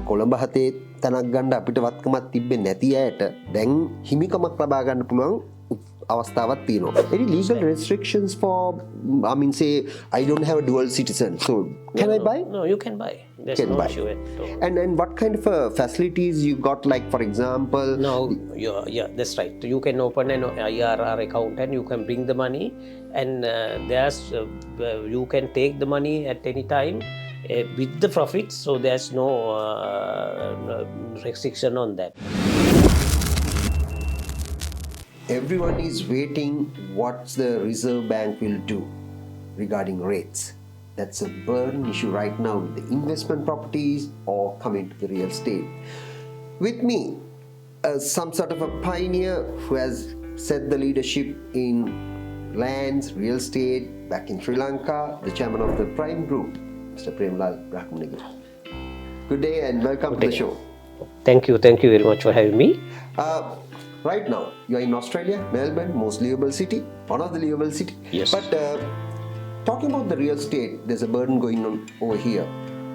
කොළඹ හතේ තැනක් ගන්න අපිට වත්කමක් තිබෙන්නේ නැති අයට දැන් හිමිකමක් ලබා ගන්න පුළුවන් අවස්ථාවක් තියෙනවා. Any legal restrictions for, I mean, say I don't have a dual citizen, so can I buy? No, you can buy. There's no issue at all. And what kind of facilities you got, like for example? No, yeah, that's right. You can open an IRR account and you can bring the money, and you can take the money at any time with the profits. So there's no restriction on that. Everyone is waiting what the Reserve Bank will do regarding rates. That's a burning issue right now with the investment properties or coming to the real estate. With me, some sort of a pioneer who has set the leadership in lands, real estate back in Sri Lanka, the chairman of the Prime Group, Mr. Premalal Brahmanage. Good day and welcome to the show. Thank you very much for having me. Right now, you are in Australia, Melbourne, most livable city, one of the livable city. Yes. But talking about the real estate, there's a burden going on over here.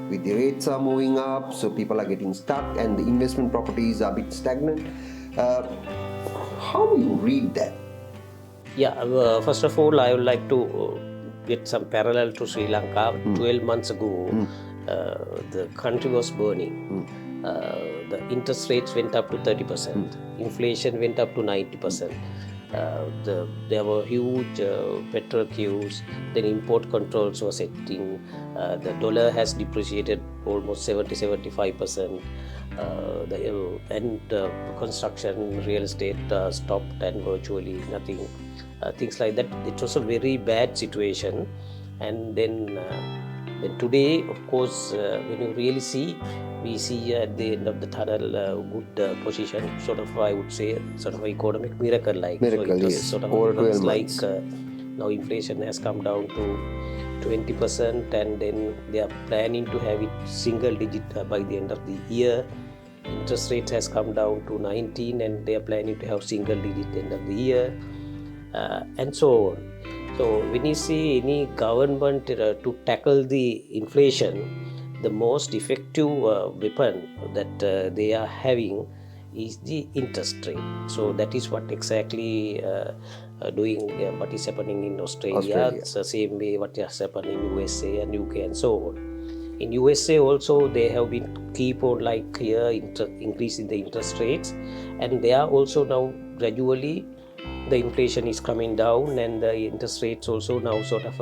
With the rates are moving up, so people are getting stuck, and the investment properties are a bit stagnant. How do you read that? Yeah, first of all, I would like to get some parallel to Sri Lanka. 12 months ago, the country was burning. The interest rates went up to 30%. Inflation went up to 90%. There were huge petrol queues. Then import controls were setting. The dollar has depreciated almost 70-75%. Construction, real estate stopped and virtually nothing. Things like that. It was a very bad situation. And then today, of course, when you really see, we see at the end of the tunnel good position, sort of, I would say, sort of economic miracle like. Miracle, so it was yes. sort of Over 12 like now inflation has come down to 20%, and then they are planning to have it single digit by the end of the year. Interest rate has come down to 19, and they are planning to have single digit end of the year, and so on. So when you see any government to tackle the inflation, the most effective weapon that they are having is the interest rate. So that is what exactly doing what is happening in Australia. It's the same way what is happening in USA and UK and so on. In USA also they have been keep on like here increasing the interest rates, and they are also now gradually the inflation is coming down, and the interest rates also now sort of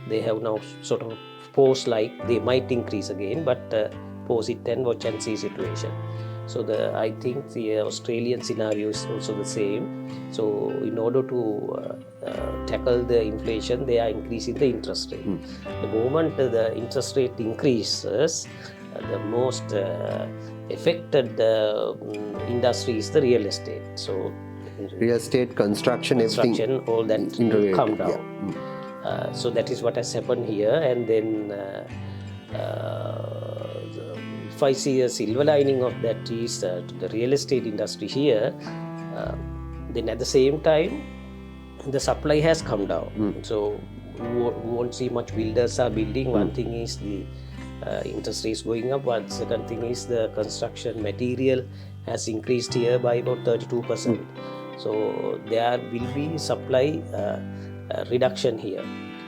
they have now sort of pause like they might increase again, but pause it and watch and see situation. So I think the Australian scenario is also the same. So in order to tackle the inflation, they are increasing the interest rate. The moment the interest rate increases, the most affected industry is the real estate. So real estate, construction, everything, all that will come down. So that is what has happened here. And then if I see a silver lining of that is the real estate industry here, then at the same time the supply has come down. So we won't see much builders are building. One thing is the interest rates going up. One second thing is the construction material has increased here by about 32%. So there will be supply reduction here,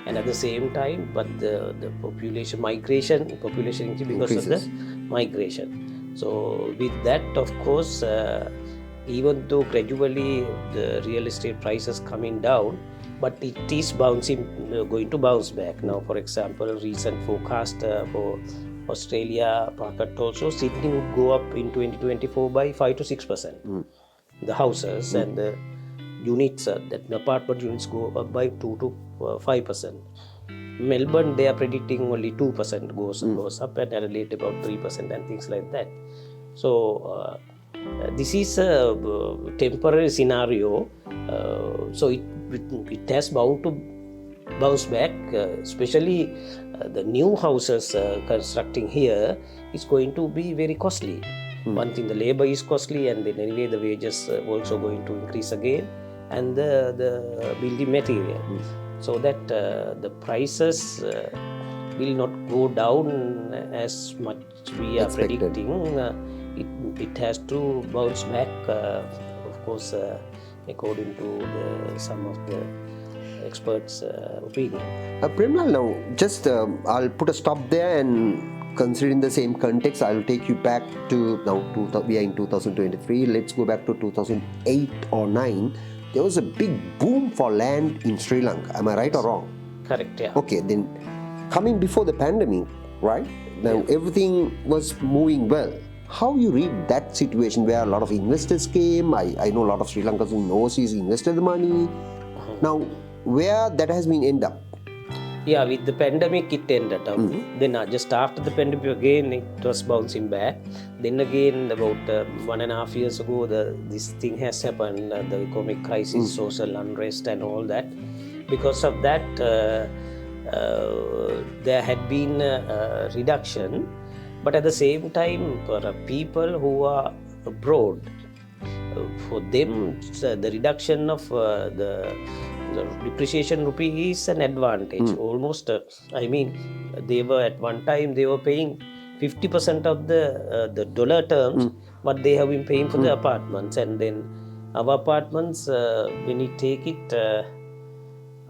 and at the same time, but the population increase because of the migration. So with that, of course, even though gradually the real estate prices coming down, but it is going to bounce back. Now, for example, recent forecast for Australia market also, Sydney would go up in 2024 by 5-6%. The houses and the units, that the apartment units go up by 2-5%. Melbourne, they are predicting only 2% goes up, and Adelaide about 3% and things like that. So this is a temporary scenario. So it has bound to bounce back, especially the new houses constructing here is going to be very costly. One thing, the labor is costly, and then anyway the wages also going to increase again, and the building material. So that the prices will not go down as much we are Expected. predicting. It has to bounce back, of course, according to some of the experts' opinion. Premalal, now just I'll put a stop there, and considering the same context, I'll take you back to now. We are in 2023. Let's go back to 2008 or 9. There was a big boom for land in Sri Lanka. Am I right or wrong? Correct, yeah. Okay, then coming before the pandemic, right? Now everything was moving well. How you read that situation where a lot of investors came? I know a lot of Sri Lankans in overseas invested the money. Now, where that has been end up? Yeah, with the pandemic it ended up. Then just after the pandemic again it was bouncing back. Then again about 1.5 years ago this thing has happened, the economic crisis, social unrest and all that. Because of that there had been a reduction, but at the same time for people who are abroad, for them the reduction of the depreciation rupee is an advantage. Almost, they were at one time they were paying 50% of the dollar terms, what they have been paying for the apartments. And then our apartments, when you take it,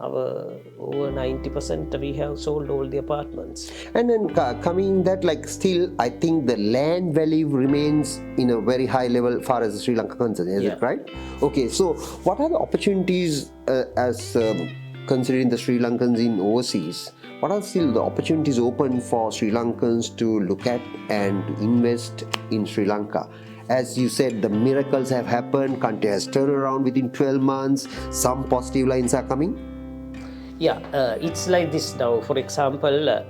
our over 90% we have sold all the apartments. And then coming that, like, still I think the land value remains in a very high level far as Sri Lanka concerned. Is it right? Okay, so what are the opportunities as considering the Sri Lankans in overseas? What are still the opportunities open for Sri Lankans to look at and to invest in Sri Lanka? As you said, the miracles have happened. Country has turned around within 12 months. Some positive lines are coming. Yeah, it's like this now. For example,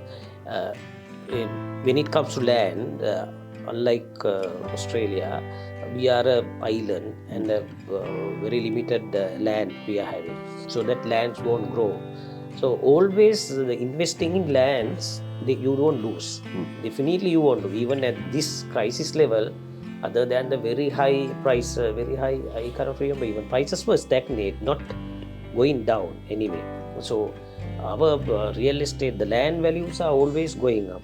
when it comes to land, unlike Australia, we are an island and a very limited land we are having. So that lands won't grow. So always investing in lands, you don't lose. Definitely you won't do. Even at this crisis level, other than the very high price, I cannot remember, even prices were stagnant, not going down anyway. So our real estate, the land values are always going up,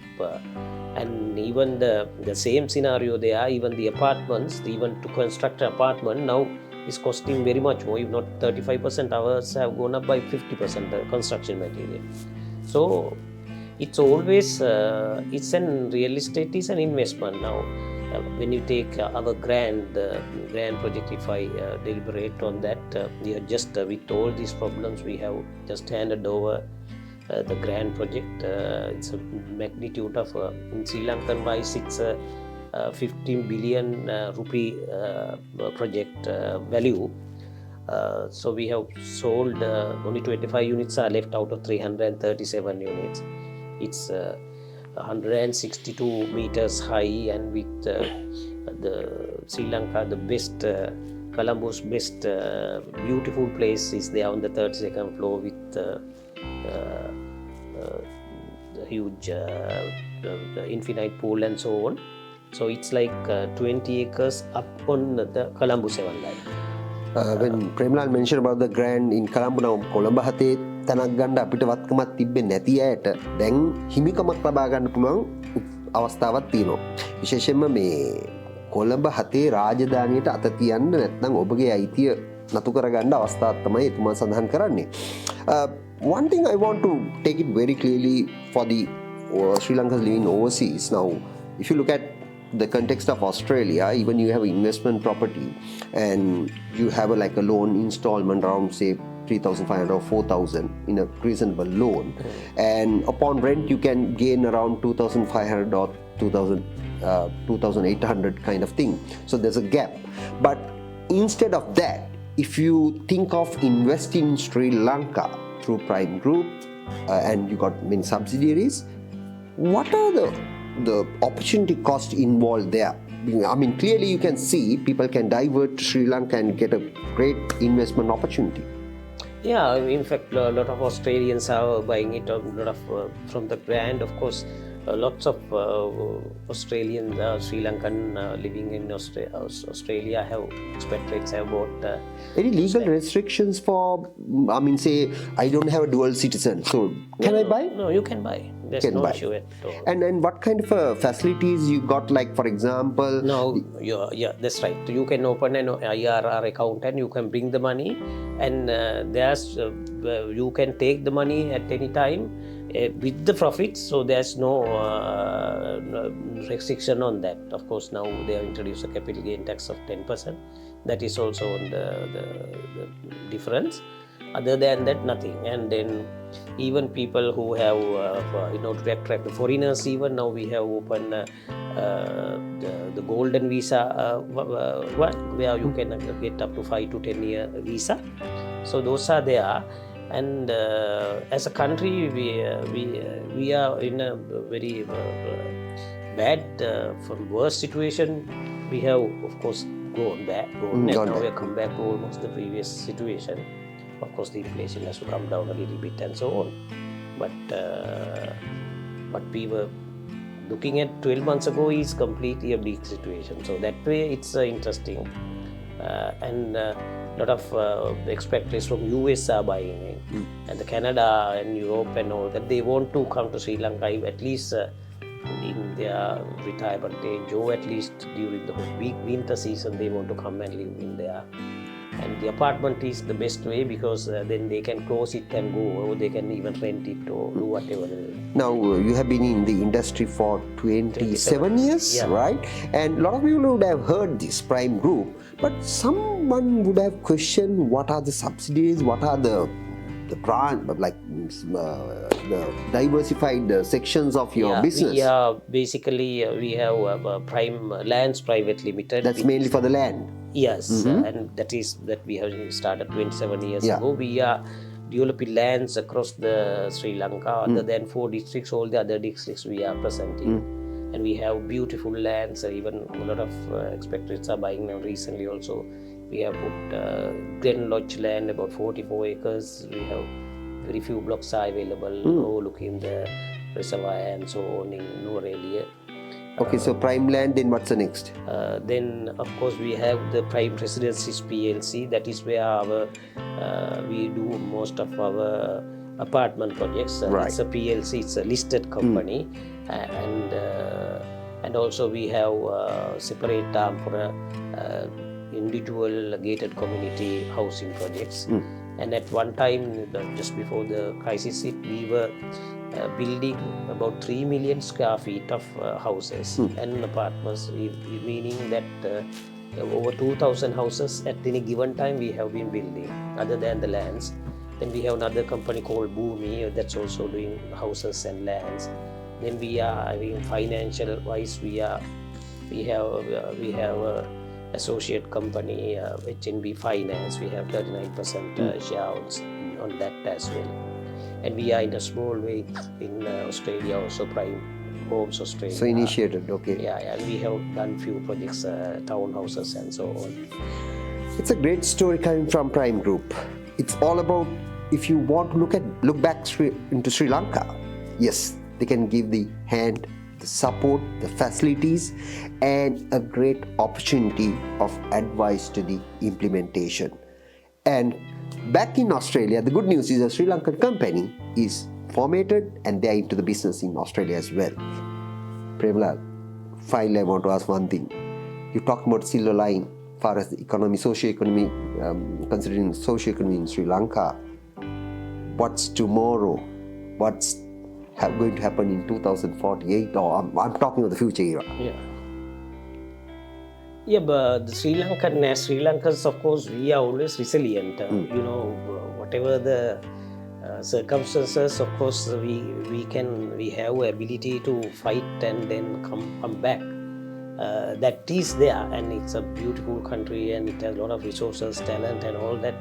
and even the same scenario there, even the apartments, even to construct an apartment now is costing very much more, if not 35%, ours have gone up by 50%, the construction material. So it's always, real estate is an investment now. When you take our grand project, if I deliberate on that, we are just with all these problems, we have just handed over the grand project. It's a magnitude of, in Sri Lankan wise, it's a 15 billion rupee project value. So we have sold only 25 units are left out of 337 units. It's 162 meters high, and with the Sri Lanka, the best, Colombo's best beautiful place is there on the 32nd floor with the huge the infinite pool and so on. So it's like 20 acres up on the Colombo 7 line. When Premalal mentioned about the grand in Colombo, now Colombo hate තැනක් ගන්න අපිට වත්කමක් තිබ්බේ නැති අයට දැන් හිමිකමක් ලබා ගන්න පුළුවන් අවස්ථාවක් තියෙනවා. විශේෂයෙන්ම මේ කොළඹ හතේ රාජධානියට අත තියන්න නැත්නම් ඔබගේ අයිතිය නතු කරගන්න අවස්ථාවක් තමයි එතුමා සඳහන් කරන්නේ. One thing I want to take it very clearly for the Sri Lankans living overseas. Now, if you look at the context of Australia, even you have investment property and you have like a loan installment around say 3,500 or 4,000 in a reasonable loan, and upon rent you can gain around 2,500 or 2,800 kind of thing. So there's a gap. But instead of that, if you think of investing in Sri Lanka through Prime Group and you got many subsidiaries, what are the opportunity cost involved there? I mean, clearly you can see people can divert to Sri Lanka and get a great investment opportunity. Yeah, in fact, a lot of Australians are buying it. A lot of from the brand, of course. Lots of Australians, Sri Lankan living in Australia have expatriates have bought. Any legal restrictions for? I mean, say I don't have a dual citizen, so can I buy? No, you can buy. there's can no buy. issue at all. And what kind of facilities you got? Like for example, No, yeah, that's right. You can open an IRR account and you can bring the money, and there's you can take the money at any time with the profits. So there's no restriction on that. Of course, now they have introduced a capital gain tax of 10%. That is also on the difference. Other than that, nothing. And then even people who have, to attract the foreigners, even now we have opened the golden visa one, where you can get up to 5 to 10 year visa. So those are there. And as a country, we are in a very bad, worse situation. We have, of course, gone back. Now we have come back to almost the previous situation. Of course, the inflation has to come down a little bit and so on. But we were looking at 12 months ago is completely a bleak situation. So that way it's interesting. And a lot of expatriates from US are buying it. And the Canada and Europe and all that, they want to come to Sri Lanka at least in their retirement age, or at least during the winter season they want to come and live in there. And the apartment is the best way, because then they can close it and go, or they can even rent it or do whatever. Now you have been in the industry for 27 years, right? And a lot of people would have heard this Prime Group, but someone would have questioned what are the subsidies, what are the branch, like the diversified sections of your business. Yeah, basically we have Prime Lands Private Limited. That's mainly for the land. Yes, and that we have started 27 years ago. We are developing lands across the Sri Lanka. Other than 4 districts, all the other districts we are present in. And we have beautiful lands. Even a lot of expatriates are buying now. Recently also, we have put Glen Lodge land, about 44 acres. We have very few blocks are available overlooking the reservoir and so on in Norelia. Okay, so Prime Land, then what's the next? Then, of course, we have the Prime Residences PLC. That is where we do most of our apartment projects. It's a PLC, it's a listed company. And also we have a separate arm for individual gated community housing projects. And at one time, just before the crisis hit, we were building about 3 million square feet of houses and apartments, meaning that over 2,000 houses at any given time we have been building, other than the lands. Then we have another company called Bhumi that's also doing houses and lands. Then we are, financial wise, we have a associate company, HNB Finance. We have 39% shares on that as well. And we are in a small way in Australia also, Prime Homes Australia. So initiated, okay. Yeah, and we have done few projects, townhouses and so on. It's a great story coming from Prime Group. It's all about, if you want to look back into Sri Lanka, yes, they can give the hand, the support, the facilities, and a great opportunity of advice to the implementation. And back in Australia, the good news is a Sri Lankan company is formatted and they are into the business in Australia as well. Premalal, finally I want to ask one thing. You talk about silver line as far as the economy, socio-economy, considering socio-economy in Sri Lanka. What's tomorrow? What's going to happen in 2048? Or I'm talking about the future era. Yeah, but the Sri Lankans, of course, we are always resilient. Whatever the circumstances, of course, we have ability to fight and then come back. That is there, and it's a beautiful country, and it has a lot of resources, talent, and all that.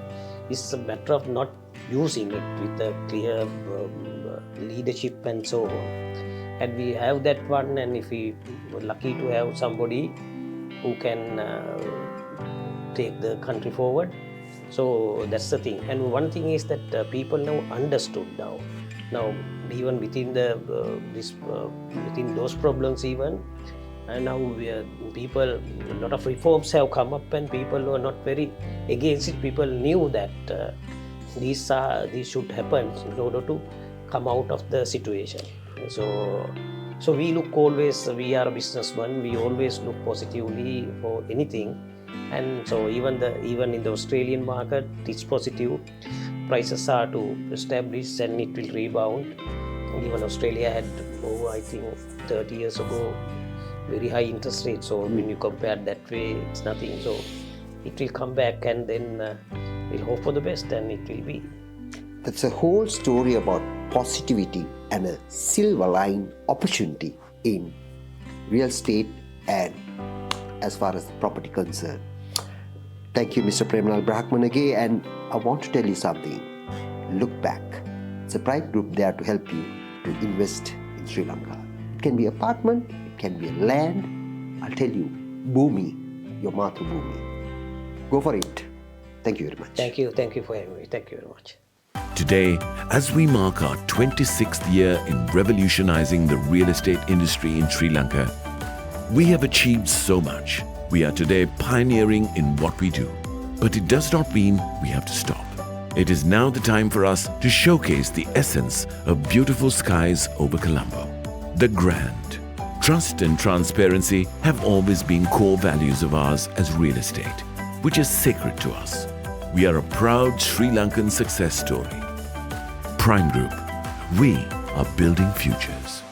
It's a matter of not using it with a clear leadership and so on. And we have that one, and if we were lucky to have somebody who can take the country forward. So that's the thing. And one thing is that people now understood now even within within those problems even, and now people, a lot of reforms have come up, and people who are not very against it. People knew that these should happen in order to come out of the situation. So we look always, we are a businessman, we always look positively for anything. And so even in the Australian market, it's positive. Prices are to establish and it will rebound. Even Australia had, I think 30 years ago, very high interest rates. So when you compare that way, it's nothing. So it will come back, and then we'll hope for the best, and it will be. That's a whole story about positivity and a silver line opportunity in real estate and as far as the property concerned. Thank you, Mr. Premalal Brahmanage, and I want to tell you something. Look back. It's a private group there to help you to invest in Sri Lanka. It can be apartment, it can be land. I'll tell you, Bhumi, your Matru Bhumi. Go for it. Thank you very much. Thank you for having me. Thank you very much. Today, as we mark our 26th year in revolutionizing the real estate industry in Sri Lanka, we have achieved so much. We are today pioneering in what we do. But it does not mean we have to stop. It is now the time for us to showcase the essence of beautiful skies over Colombo. The grand. Trust and transparency have always been core values of ours as real estate, which is sacred to us. We are a proud Sri Lankan success story. Prime Group, we are building futures.